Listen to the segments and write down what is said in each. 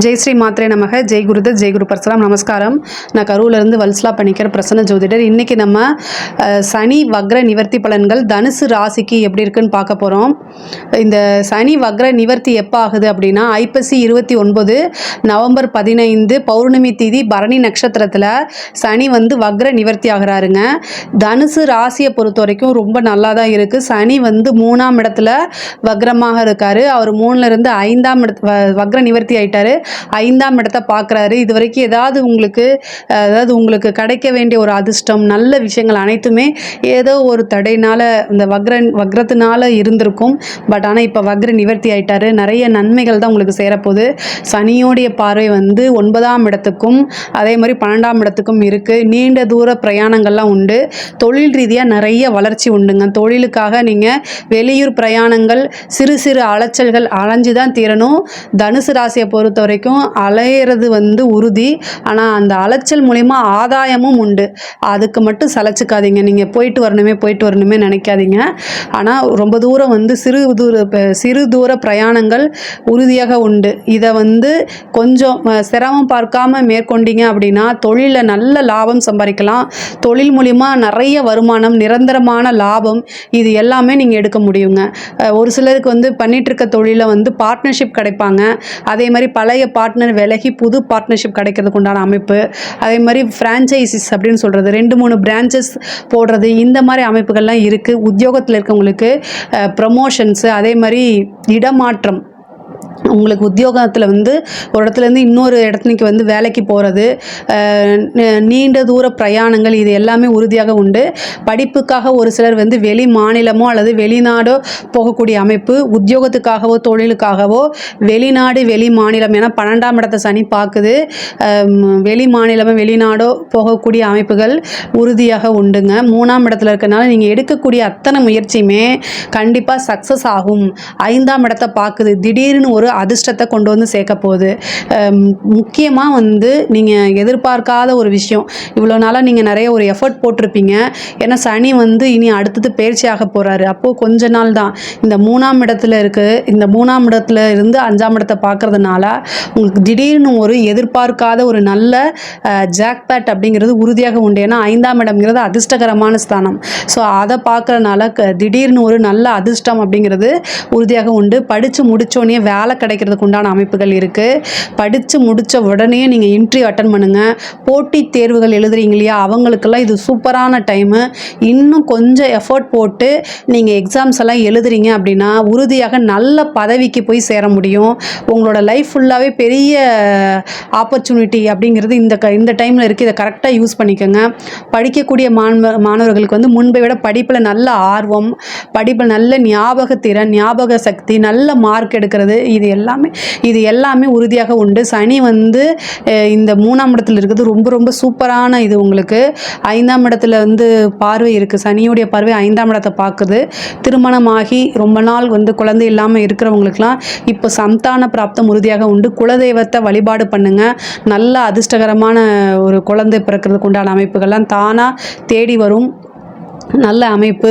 ஜெய் ஸ்ரீ மாத்ரே நமக. ஜெய் குருதத், ஜெய் குரு பரசுராம். நமஸ்காரம். நான் கரூர்லேருந்து வல்சலா பண்ணிக்கிற பிரசன்ன ஜோதிடர். இன்றைக்கி நம்ம சனி வக்ர நிவர்த்தி பலன்கள் தனுசு ராசிக்கு எப்படி இருக்குன்னு பார்க்க போகிறோம். இந்த சனி வக்ர நிவர்த்தி எப்போ ஆகுது அப்படின்னா ஐப்பசி 29 நவம்பர் 15 பௌர்ணமி தேதி பரணி நட்சத்திரத்தில் சனி வந்து வக்ர நிவர்த்தி ஆகிறாருங்க. தனுசு ராசியை பொறுத்த வரைக்கும் ரொம்ப நல்லா தான் இருக்குது. சனி வந்து 3ஆம் இடத்துல வக்ரமாக இருக்கார். அவர் 3லேருந்து 5ஆம் வக்ர நிவர்த்தி ஆயிட்டாரு. 5ஆம் இடத்தை பார்க்குறாரு. இது வரைக்கும் உங்களுக்கு கிடைக்க வேண்டிய ஒரு அதிர்ஷ்டம் நல்ல விஷயங்கள் அனைத்துமே ஏதோ ஒரு தடையினால் இந்த வக்ரத்தினால இருந்திருக்கும். பட் ஆனால் இப்போ வக்ர நிவர்த்தி ஆயிட்டாரு. நிறைய நன்மைகள் தான் உங்களுக்கு சேரப்போகுது. சனியோடைய பார்வை வந்து 9ஆம் இடத்துக்கும் அதே மாதிரி 12ஆம் இடத்துக்கும் இருக்குது. நீண்ட தூர பிரயாணங்கள்லாம் உண்டு. தொழில் ரீதியாக நிறைய வளர்ச்சி உண்டுங்க. தொழிலுக்காக நீங்கள் வெளியூர் பிரயாணங்கள் சிறு சிறு அலைச்சல்கள் அலைஞ்சு தான் தீரணும். தனுசு ராசியை பொறுத்த வரைக்கும் அலையிறது வந்து உறுதி. ஆனால் அந்த அலைச்சல் மூலிமா ஆதாயமும் உண்டு. அதுக்கு மட்டும் சளைச்சிக்காதீங்க. நீங்கள் போயிட்டு வரணுமே நினைக்காதீங்க. ஆனால் ரொம்ப தூரம் வந்து சிறு தூர பிரயாணங்கள் உறுதியாக உண்டு. இதை வந்து கொஞ்சம் சிரமம் பார்க்காம மேற்கொண்டீங்க அப்படின்னா தொழிலில் நல்ல லாபம் சம்பாதிக்கலாம். தொழில் மூலிமா நிறைய வருமானம், நிரந்தரமான லாபம், இது எல்லாமே நீங்கள் எடுக்க முடியுங்க. ஒரு சிலருக்கு வந்து பண்ணிட்டு இருக்க தொழிலில் வந்து பார்ட்னர்ஷிப் கிடைப்பாங்க. அதே மாதிரி பழைய பார்ட்னர் விலகி புது பார்ட்னர்ஷிப் கிடைக்கிறதுக்கு உண்டான அமைப்பு. அதே மாதிரி ஃப்ரான்ச்சைசிஸ் அப்படின்னு சொல்கிறது, 2-3 பிரான்ச்சஸ் போடுறது, இந்த மாதிரி அமைப்புகள்லாம் இருக்குது. உத்தியோகத்தில் இருக்கவங்களுக்கு ப்ரமோஷன்ஸு, அதே மாதிரி இடமாற்றம், உங்களுக்கு உத்தியோகத்தில் வந்து ஒரு இடத்துலேருந்து இன்னொரு இடத்துக்கு வந்து வேலைக்கு போகிறது, நீண்ட தூர பிரயாணங்கள், இது எல்லாமே உறுதியாக உண்டு. படிப்புக்காக ஒரு சிலர் வந்து வெளி மாநிலமோ அல்லது வெளிநாடோ போகக்கூடிய அமைப்பு. உத்தியோகத்துக்காகவோ தொழிலுக்காகவோ வெளிநாடு வெளி மாநிலம், ஏன்னா 12ஆம் இடத்தை சனி பார்க்குது. வெளி மாநிலமோ வெளிநாடோ போகக்கூடிய அமைப்புகள் உறுதியாக உண்டுங்க. 3ஆம் இடத்துல இருக்கனால நீங்கள் எடுக்கக்கூடிய அத்தனை முயற்சியுமே கண்டிப்பாக சக்ஸஸ் ஆகும். 5ஆம் இடத்தை பார்க்குது. திடீர்னு ஒரு அதிர்ஷ்டத்தை கொண்டு வந்து சேர்க்க போகுது. முக்கியமாக வந்து நீங்கள் எதிர்பார்க்காத ஒரு விஷயம், இவ்வளோ நாளாக நீங்கள் நிறைய ஒரு எஃபர்ட் போட்டிருப்பீங்க. ஏன்னா சனி வந்து இனி அடுத்தது பயிற்சியாக போகிறாரு. அப்போது கொஞ்ச நாள் தான் இந்த 3ஆம் இடத்துல இருக்குது. இந்த 3ஆம் இடத்துல இருந்து 5ஆம் இடத்தை பார்க்கறதுனால உங்களுக்கு திடீர்னு ஒரு எதிர்பார்க்காத ஒரு நல்ல ஜாக்பேட் அப்படிங்கிறது உறுதியாக உண்டு. ஏன்னா 5ஆம் இடம்ங்கிறது அதிர்ஷ்டகரமான ஸ்தானம். ஸோ அதை பார்க்குறதுனால திடீர்னு ஒரு நல்ல அதிர்ஷ்டம் அப்படிங்கிறது உறுதியாக உண்டு. படித்து முடித்தோடனே வேலை கிடைக்கிறதுக்கு உண்டான அமைப்புகள் இருக்குது. படித்து முடித்த உடனே நீங்கள் இன்டர்வியூ அட்டன் பண்ணுங்கள். போட்டித் தேர்வுகள் எழுதுறீங்க இல்லையா, அவங்களுக்கெல்லாம் இது சூப்பரான டைமு. இன்னும் கொஞ்சம் எஃபர்ட் போட்டு நீங்கள் எக்ஸாம்ஸ் எல்லாம் எழுதுறீங்க அப்படின்னா உறுதியாக நல்ல பதவிக்கு போய் சேர முடியும். உங்களோட லைஃப் ஃபுல்லாகவே பெரிய ஆப்பர்ச்சுனிட்டி அப்படிங்கிறது இந்த டைமில் இருக்குது. இதை கரெக்டாக யூஸ் பண்ணிக்கோங்க. படிக்கக்கூடிய மாணவர்களுக்கு வந்து முன்பை விட படிப்பில் நல்ல ஆர்வம், படிப்பில் நல்ல ஞாபகத்திறன், ஞாபக சக்தி, நல்ல மார்க் எடுக்கிறது, இது எல்லாமே உறுதியாக உண்டு. சனி வந்து இந்த 3ஆம் இடத்துல இருக்கிறது ரொம்ப ரொம்ப சூப்பரான இது. உங்களுக்கு 5ஆம் இடத்துல வந்து பார்வை இருக்குது. சனியுடைய பார்வை 5ஆம் இடத்தை பார்க்குது. திருமணமாகி ரொம்ப நாள் வந்து குழந்தை இல்லாமல் இருக்கிறவங்களுக்குலாம் இப்போ சந்தான பிராப்தம் உறுதியாக உண்டு. குலதெய்வத்தை வழிபாடு பண்ணுங்க. நல்ல அதிர்ஷ்டகரமான ஒரு குழந்தை பிறக்கிறதுக்கு உண்டான அமைப்புகள்லாம் தானாக தேடி வரும். நல்ல அமைப்பு.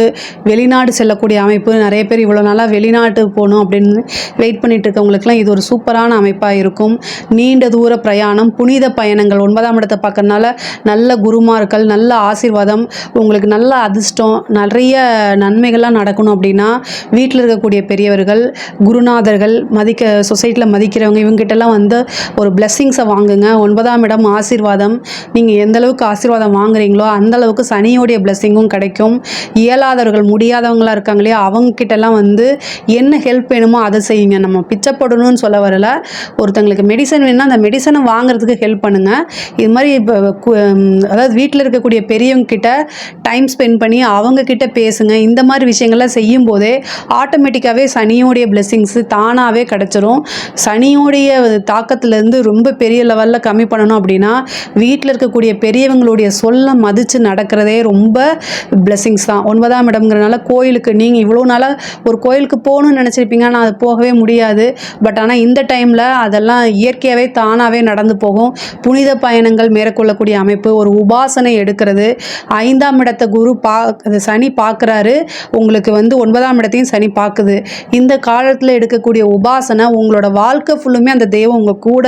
வெளிநாடு செல்லக்கூடிய அமைப்பு. நிறைய பேர் இவ்வளோ நாளாக வெளிநாட்டு போகணும் அப்படின்னு வெயிட் பண்ணிட்டு இருக்கவங்களுக்குலாம் இது ஒரு சூப்பரான அமைப்பாக இருக்கும். நீண்ட தூர பிரயாணம், புனித பயணங்கள், 9ஆம் இடத்தை பார்க்கறதுனால நல்ல குருமார்கள், நல்ல ஆசீர்வாதம், உங்களுக்கு நல்ல அதிர்ஷ்டம், நிறைய நன்மைகள்லாம் நடக்கணும். அப்படின்னா வீட்டில் இருக்கக்கூடிய பெரியவர்கள், குருநாதர்கள், சொசைட்டியில் மதிக்கிறவங்க, இவங்ககிட்டலாம் வந்து ஒரு பிளெஸ்ஸிங்ஸை வாங்குங்க. 9ஆம் இடம் ஆசீர்வாதம். நீங்கள் எந்த அளவுக்கு ஆசீர்வாதம் வாங்குறீங்களோ அந்த அளவுக்கு சனியோடைய பிளெஸ்ஸிங்கும் கிடைக்கும். இயலாதவர்கள், முடியாதவங்களா இருக்காங்க இல்லையா, அவங்க கிட்டலாம் வந்து என்ன ஹெல்ப் வேணுமோ அதை செய்யுங்க. நம்ம பிச்சைப்படணும்னு சொல்ல வரல. ஒருத்தங்களுக்கு மெடிசன் வேணும்னா அந்த மெடிசனை வாங்குறதுக்கு ஹெல்ப் பண்ணுங்க. இது மாதிரி அதாவது வீட்டில் இருக்கக்கூடிய பெரியவங்க கிட்ட டைம் ஸ்பெண்ட் பண்ணி அவங்க கிட்ட பேசுங்க. இந்த மாதிரி விஷயங்கள்லாம் செய்யும் போதே ஆட்டோமேட்டிக்காகவே சனியோடைய பிளெஸ்ஸிங்ஸ் தானாகவே கிடைச்சிரும். சனியோடைய தாக்கத்திலேருந்து ரொம்ப பெரிய லெவலில் கம்மி பண்ணணும் அப்படின்னா வீட்டில் இருக்கக்கூடிய பெரியவங்களுடைய சொல்ல மதித்து நடக்கிறதே ரொம்ப பிளெஸிங்ஸ் தான். 9ஆம் இடம்ங்கிறனால கோயிலுக்கு நீங்கள் இவ்வளோ நாளாக ஒரு கோயிலுக்கு போகணும்னு நினச்சிருப்பீங்க, ஆனால் அது போகவே முடியாது. பட் ஆனால் இந்த டைமில் அதெல்லாம் இயற்கையாகவே தானாகவே நடந்து போகும். புனித பயணங்கள் மேற்கொள்ளக்கூடிய அமைப்பு, ஒரு உபாசனை எடுக்கிறது. 5ஆம் இடத்தை சனி பார்க்குறாரு, உங்களுக்கு வந்து 9ஆம் இடத்தையும் சனி பார்க்குது. இந்த காலத்தில் எடுக்கக்கூடிய உபாசனை உங்களோட வாழ்க்கை ஃபுல்லுமே அந்த தெய்வம் உங்கள் கூட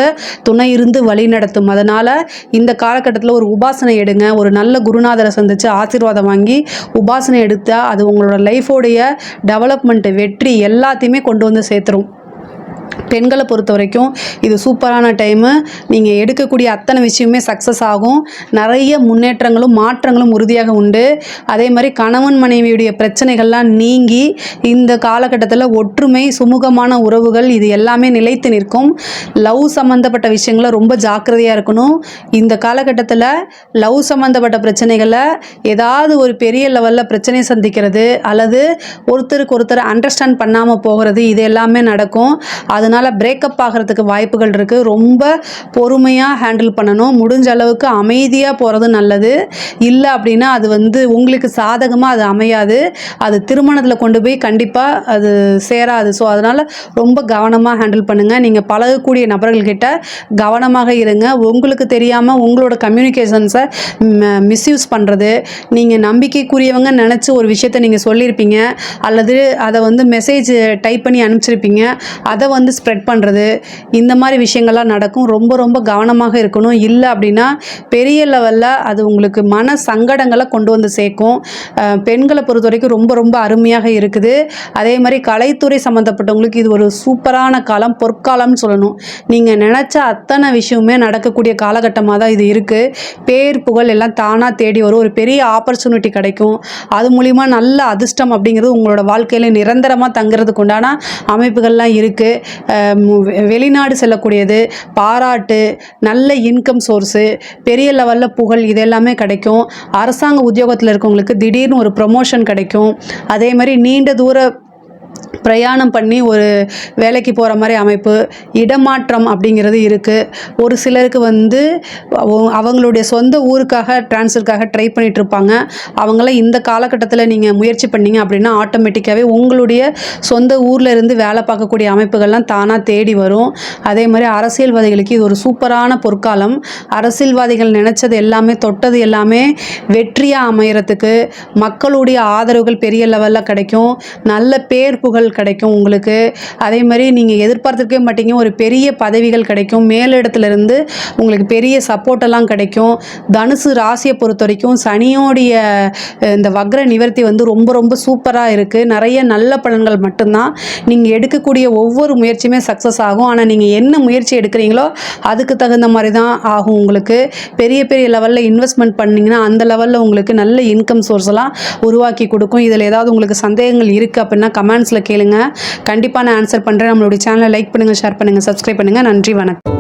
துணை இருந்து வழி நடத்தும். அதனால் இந்த காலகட்டத்தில் ஒரு உபாசனை எடுங்க. ஒரு நல்ல குருநாதரை சந்தித்து ஆசீர்வாதம் வாங்கி உபாசனை எடுத்தால் அது உங்களோட லைஃபோடைய டெவலப்மெண்ட்டு, வெற்றி எல்லாத்தையுமே கொண்டு வந்து சேர்த்துரும். பெண்களை பொறுத்த வரைக்கும் இது சூப்பரான டைமு. நீங்கள் எடுக்கக்கூடிய அத்தனை விஷயமே சக்ஸஸ் ஆகும். நிறைய முன்னேற்றங்களும் மாற்றங்களும் உறுதியாக உண்டு. அதே மாதிரி கணவன் மனைவியுடைய பிரச்சனைகள்லாம் நீங்கி இந்த காலகட்டத்தில் ஒற்றுமை, சுமூகமான உறவுகள் இது எல்லாமே நிலைத்து நிற்கும். லவ் சம்மந்தப்பட்ட விஷயங்கள ரொம்ப ஜாக்கிரதையாக இருக்கணும். இந்த காலகட்டத்தில் லவ் சம்மந்தப்பட்ட பிரச்சனைகளை ஏதாவது ஒரு பெரிய லெவலில் பிரச்சனை சந்திக்கிறது அல்லது ஒருத்தருக்கு ஒருத்தர் அண்டர்ஸ்டாண்ட் பண்ணாமல் போகிறது, இது எல்லாமே நடக்கும். அதனால் பிரேக்கப் ஆகிறதுக்கு வாய்ப்புகள் இருக்குது. ரொம்ப பொறுமையாக ஹேண்டில் பண்ணணும். முடிஞ்ச அளவுக்கு அமைதியாக போகிறது நல்லது. இல்லை அப்படின்னா அது வந்து உங்களுக்கு சாதகமாக அது அமையாது. அது திருமணத்தில் கொண்டு போய் கண்டிப்பாக அது சேராது. ஸோ அதனால் ரொம்ப கவனமாக ஹேண்டில் பண்ணுங்கள். நீங்கள் பழகக்கூடிய நபர்கள்கிட்ட கவனமாக இருங்க. உங்களுக்கு தெரியாமல் உங்களோட கம்யூனிகேஷன்ஸை மிஸ்யூஸ் பண்ணுறது, நீங்கள் நம்பிக்கைக்குரியவங்க நினச்சி ஒரு விஷயத்தை நீங்கள் சொல்லியிருப்பீங்க அல்லது அதை வந்து மெசேஜ் டைப் பண்ணி அனுப்பிச்சிருப்பீங்க, அதை வந்து ஸ்ப்ரெட் பண்ணுறது, இந்த மாதிரி விஷயங்கள்லாம் நடக்கும். ரொம்ப ரொம்ப கவனமாக இருக்கணும். இல்லை அப்படின்னா பெரிய லெவலில் அது உங்களுக்கு மன சங்கடங்களை கொண்டு வந்து சேர்க்கும். பெண்களை பொறுத்த வரைக்கும் ரொம்ப ரொம்ப அருமையாக இருக்குது. அதே மாதிரி கலைத்துறை சம்மந்தப்பட்டவங்களுக்கு இது ஒரு சூப்பரான காலம், பொற்காலம்னு சொல்லணும். நீங்கள் நினச்ச அத்தனை விஷயமே நடக்கக்கூடிய காலகட்டமாக தான் இது இருக்குது. பேர் புகழ் எல்லாம் தானாக தேடி வரும். ஒரு பெரிய ஆப்பர்ச்சுனிட்டி கிடைக்கும். அது மூலிமா நல்ல அதிர்ஷ்டம் அப்படிங்கிறது உங்களோட வாழ்க்கையில் நிரந்தரமாக தங்குறதுக்கு உண்டான அமைப்புகள்லாம் இருக்குது. வெளிநாடு செல்லக்கூடியது, பாராட்டு, நல்ல இன்கம் சோர்ஸு, பெரிய லெவலில் புகழ் இது எல்லாமே கிடைக்கும். அரசாங்க உத்தியோகத்தில் இருக்கவங்களுக்கு திடீர்னு ஒரு ப்ரொமோஷன் கிடைக்கும். அதே மாதிரி நீண்ட தூர பிரயாணம் பண்ணி ஒரு வேலைக்கு போகிற மாதிரி அமைப்பு, இடமாற்றம் அப்படிங்கிறது இருக்குது. ஒரு சிலருக்கு வந்து அவங்களுடைய சொந்த ஊருக்காக ட்ரான்ஸ்ஃபருக்காக ட்ரை பண்ணிகிட்ருப்பாங்க. அவங்களாம் இந்த காலகட்டத்தில் நீங்கள் முயற்சி பண்ணிங்க அப்படின்னா ஆட்டோமேட்டிக்காகவே உங்களுடைய சொந்த ஊரில் இருந்து வேலை பார்க்கக்கூடிய அமைப்புகள்லாம் தானாக தேடி வரும். அதே மாதிரி அரசியல்வாதிகளுக்கு இது ஒரு சூப்பரான பொற்காலம். அரசியல்வாதிகள் நினச்சது எல்லாமே, தொட்டது எல்லாமே வெற்றியாக அமையறதுக்கு மக்களுடைய ஆதரவுகள் பெரிய லெவலில் கிடைக்கும். நல்ல பேர் புகழ் கிடைக்கும் உங்களுக்கு. அதே மாதிரி நீங்கள் எதிர்பார்த்துருக்கவே மாட்டீங்க, ஒரு பெரிய பதவிகள் கிடைக்கும். மேலிடத்துலேருந்து உங்களுக்கு பெரிய சப்போர்ட் எல்லாம் கிடைக்கும். தனுசு ராசியை பொறுத்த வரைக்கும் சனியோடைய இந்த வக்ர நிவர்த்தி வந்து ரொம்ப ரொம்ப சூப்பராக இருக்குது. நிறைய நல்ல பலன்கள் மட்டும்தான். நீங்கள் எடுக்கக்கூடிய ஒவ்வொரு முயற்சியுமே சக்ஸஸ் ஆகும். ஆனால் நீங்கள் என்ன முயற்சி எடுக்கிறீங்களோ அதுக்கு தகுந்த மாதிரி தான் ஆகும். உங்களுக்கு பெரிய பெரிய லெவலில் இன்வெஸ்ட்மெண்ட் பண்ணிங்கன்னா அந்த லெவலில் உங்களுக்கு நல்ல இன்கம் சோர்ஸ் எல்லாம் உருவாக்கி கொடுக்கும். இதில் ஏதாவது உங்களுக்கு சந்தேகங்கள் இருக்குது அப்படின்னா கமெண்ட்ஸில் கேளுங்க. கண்டிப்பாக நான் ஆன்சர் பண்ணுறேன். நம்மளுடைய சேனலை லைக் பண்ணுங்கள், ஷேர் பண்ணுங்கள், சப்ஸ்கிரைப் பண்ணுங்கள். நன்றி, வணக்கம்.